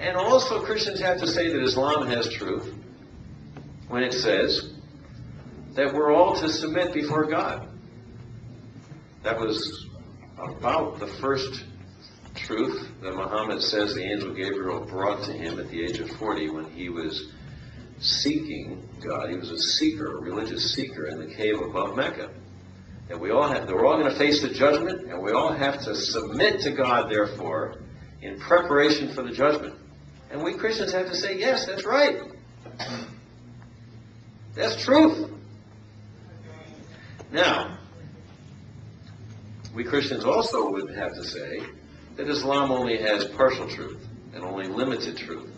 And also Christians have to say that Islam has truth when it says that we're all to submit before God. That was about the first truth that Muhammad says the angel Gabriel brought to him at the age of 40 when he was seeking God. He was a seeker, a religious seeker in the cave above Mecca. And we're all going to face the judgment, and we all have to submit to God, therefore, in preparation for the judgment. And we Christians have to say, yes, that's right. That's truth. Now, we Christians also would have to say that Islam only has partial truth and only limited truth.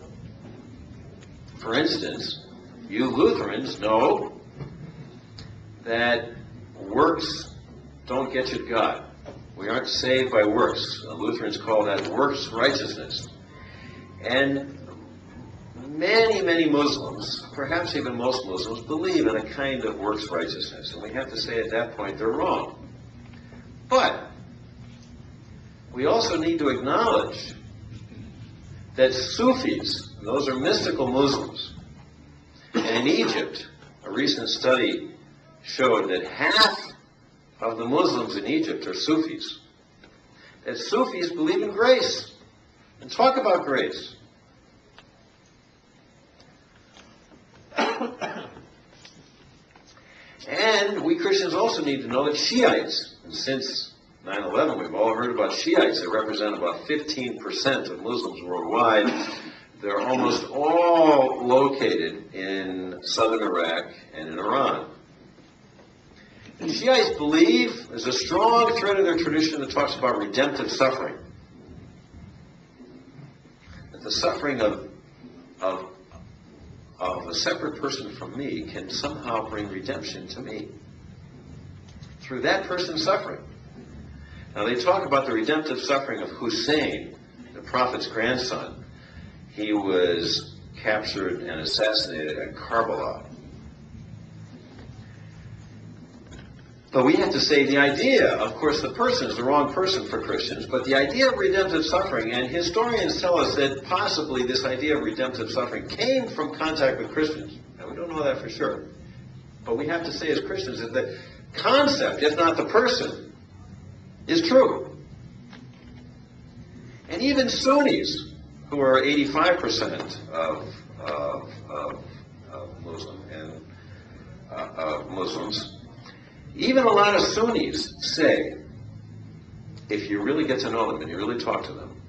For instance, you Lutherans know that works don't get you to God. We aren't saved by works. Lutherans call that works righteousness. And many Muslims, perhaps even most Muslims, believe in a kind of works righteousness. And we have to say at that point they're wrong. But we also need to acknowledge that Sufis, those are mystical Muslims, and in Egypt, a recent study showed that half of the Muslims in Egypt are Sufis. That Sufis believe in grace and talk about grace. And we Christians also need to know that Shiites, and since 9/11 we've all heard about Shiites, they represent about 15% of Muslims worldwide. They're almost all located in southern Iraq and in Iran. And Shiites believe there's a strong thread in their tradition that talks about redemptive suffering. That the suffering of a separate person from me can somehow bring redemption to me through that person's suffering. Now they talk about the redemptive suffering of Hussein, the Prophet's grandson. He was captured and assassinated at Karbala. But we have to say the idea, of course the person is the wrong person for Christians, but the idea of redemptive suffering, and historians tell us that possibly this idea of redemptive suffering came from contact with Christians. Now we don't know that for sure. But we have to say as Christians that the concept, if not the person, is true. And even Sunnis, who are 85% of Muslims, even a lot of Sunnis say, if you really get to know them and you really talk to them,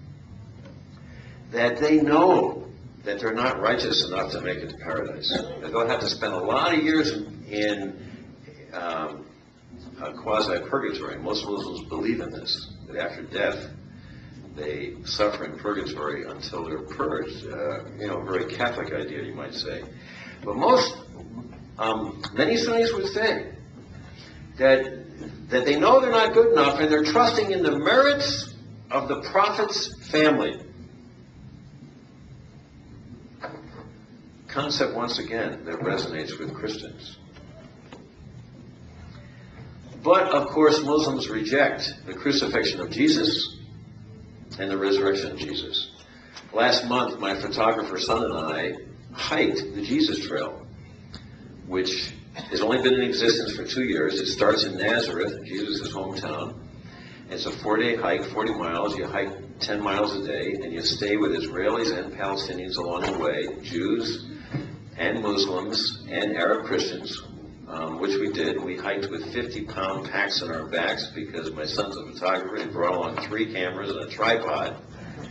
that they know that they're not righteous enough to make it to paradise. That they'll have to spend a lot of years in a quasi-purgatory. Most Muslims believe in this, that after death, they suffer in purgatory until they're purged. A very Catholic idea, you might say. But many Sunnis would say that they know they're not good enough, and they're trusting in the merits of the Prophet's family. Concept, once again, that resonates with Christians. But, of course, Muslims reject the crucifixion of Jesus and the resurrection of Jesus. Last month, my photographer son and I hiked the Jesus Trail, which has only been in existence for 2 years. It starts in Nazareth, Jesus' hometown. It's a 4-day hike, 40 miles. You hike 10 miles a day, and you stay with Israelis and Palestinians along the way, Jews and Muslims and Arab Christians, which we did. We hiked with 50-pound packs on our backs because my son's a photographer. He brought along 3 cameras and a tripod,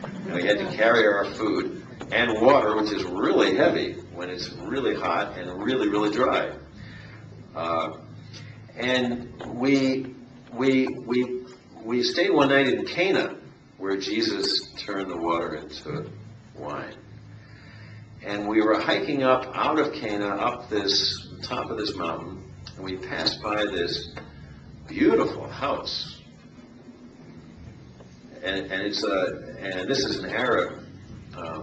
and we had to carry our food and water, which is really heavy when it's really hot and really dry. And we stayed one night in Cana, where Jesus turned the water into wine. And we were hiking up out of Cana, up this top of this mountain, and we passed by this beautiful house. And this is an Arab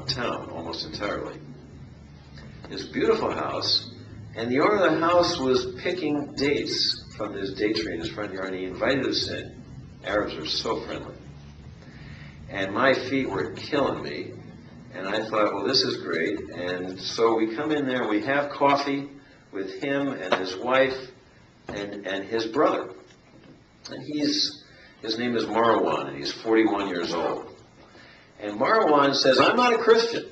town almost entirely. This beautiful house, and the owner of the house was picking dates from this date tree in his front yard, and he invited us in. Arabs are so friendly. And my feet were killing me, And I thought, well, this is great. And so we come in there, we have coffee with him and his wife and his brother. And his name is Marwan, and he's 41 years old. And Marwan says, I'm not a Christian,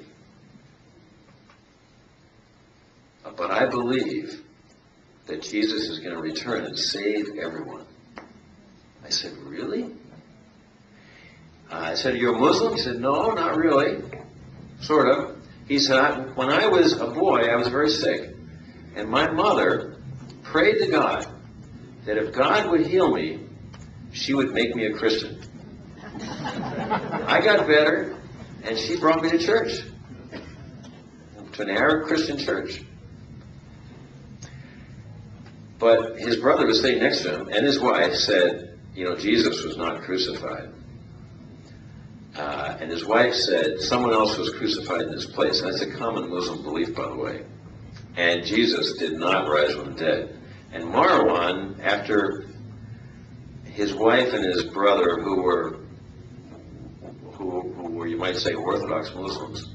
but I believe that Jesus is going to return and save everyone. I said, really? I said, are you a Muslim? He said, no, not really. Sort of. He said, when I was a boy, I was very sick. And my mother prayed to God that if God would heal me, she would make me a Christian. I got better, and she brought me to church, to an Arab Christian church. But his brother was sitting next to him, and his wife said, you know, Jesus was not crucified. And his wife said, someone else was crucified in his place. And that's a common Muslim belief, by the way. And Jesus did not rise from the dead. And Marwan, after his wife and his brother, who were, you might say, Orthodox Muslims,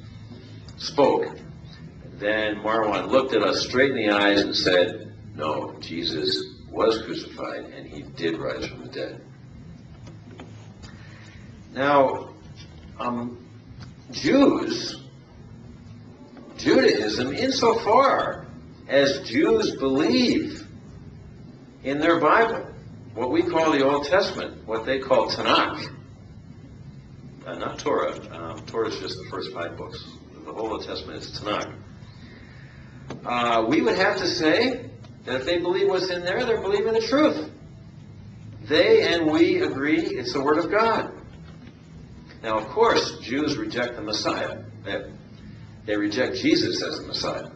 spoke, then Marwan looked at us straight in the eyes and said, no, Jesus was crucified and he did rise from the dead. Now, Judaism, insofar as Jews believe in their Bible, what we call the Old Testament, what they call Tanakh, not Torah. Torah is just the first 5 books. The whole Old Testament is Tanakh. We would have to say that if they believe what's in there, they're believing the truth. They and we agree it's the Word of God. Now, of course, Jews reject the Messiah. They reject Jesus as the Messiah.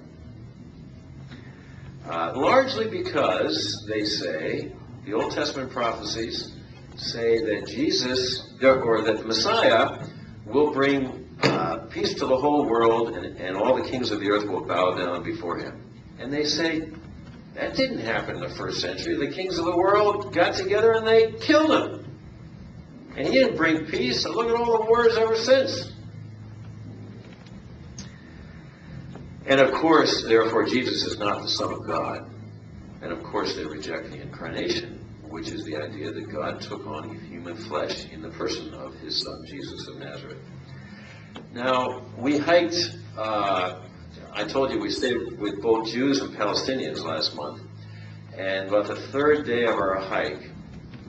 Largely because they say, the Old Testament prophecies say that Jesus, or that the Messiah, will bring peace to the whole world, and all the kings of the earth will bow down before him. And they say, that didn't happen in the first century. The kings of the world got together and they killed him. And he didn't bring peace, and look at all the wars ever since. And of course, therefore, Jesus is not the Son of God. And of course, they reject the incarnation, which is the idea that God took on human flesh in the person of his Son, Jesus of Nazareth. Now, we hiked, I told you we stayed with both Jews and Palestinians last month. And about the 3rd day of our hike,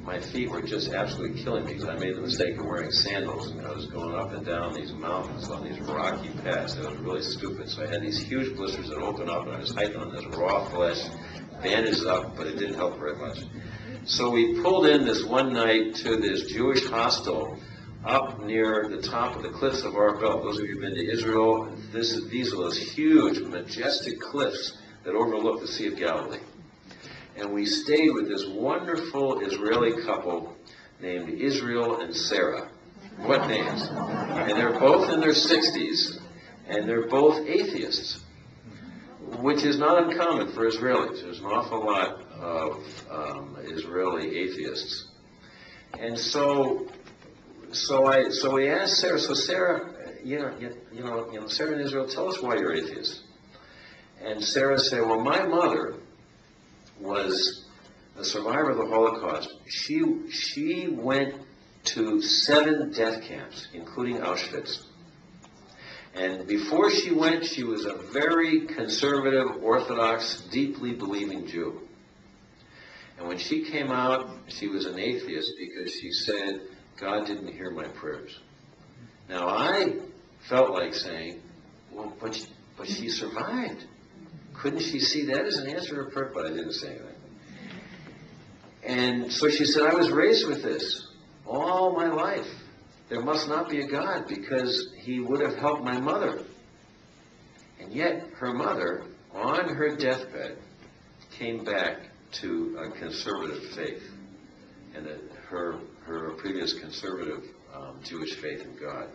my feet were just absolutely killing me because I made the mistake of wearing sandals, and I was going up and down these mountains on these rocky paths. That was really stupid. So I had these huge blisters that opened up, and I was hiking on this raw flesh, bandaged up, but it didn't help very much. So we pulled in this one night to this Jewish hostel up near the top of the cliffs of Arbel. Those of you who've been to Israel, these are those huge, majestic cliffs that overlook the Sea of Galilee. And we stayed with this wonderful Israeli couple named Israel and Sarah. What names? And they're both in their 60s, and they're both atheists, which is not uncommon for Israelis. There's an awful lot of Israeli atheists. And so we asked Sarah, so Sarah, Sarah and Israel, tell us why you're atheists. And Sarah said, well, my mother was a survivor of the Holocaust. She went to 7 death camps, including Auschwitz. And before she went, she was a very conservative, Orthodox, deeply believing Jew. And when she came out, she was an atheist because she said, God didn't hear my prayers. Now, I felt like saying, well, but she survived. Couldn't she see that as an answer to her prayer? But I didn't say anything. And so she said, I was raised with this all my life. There must not be a God because he would have helped my mother. And yet her mother, on her deathbed, came back to a conservative faith and her previous conservative Jewish faith in God.